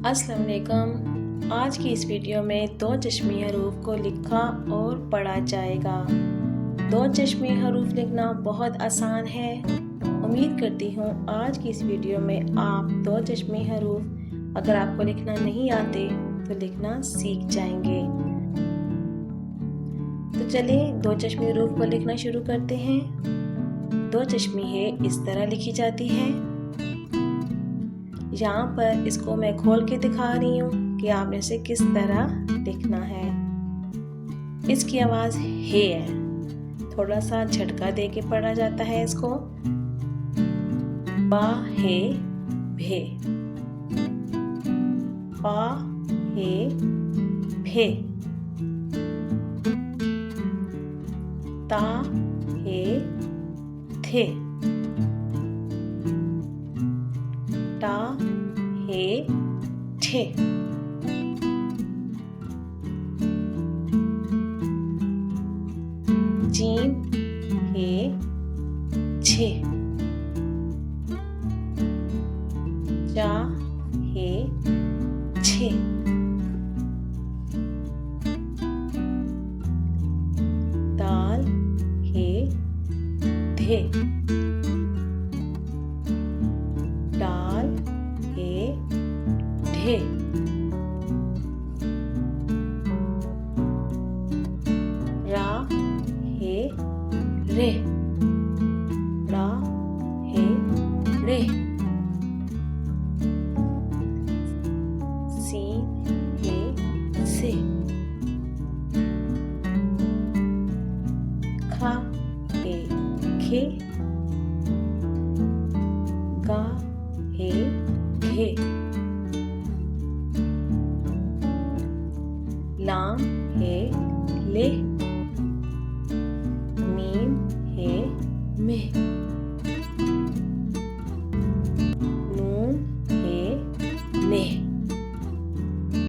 अस्सलाम वालेकुम। आज की इस वीडियो में दो चश्मी हरूफ को लिखा और पढ़ा जाएगा। दो चश्मी हरूफ लिखना बहुत आसान है। उम्मीद करती हूँ आज की इस वीडियो में आप दो चश्मी हरूफ अगर आपको लिखना नहीं आते तो लिखना सीख जाएंगे। तो चलिए दो चश्मी हरूफ को लिखना शुरू करते हैं। दो चश्मी है इस तरह लिखी जाती है। यहाँ पर इसको मैं खोल के दिखा रही हूँ कि आपने इसे किस तरह लिखना है। इसकी आवाज़ है थोड़ा सा झटका दे के पढ़ा जाता है इसको। बा है भे, पा है भे, ता है थे, टा है ठे, जीम है छे, जा है छे, दाल है धे, डाल है ढे, रा है रे, रा है रे, सीन है से, खा है खे, गा है घे, लाम है ले, मीम है में, नून है ने।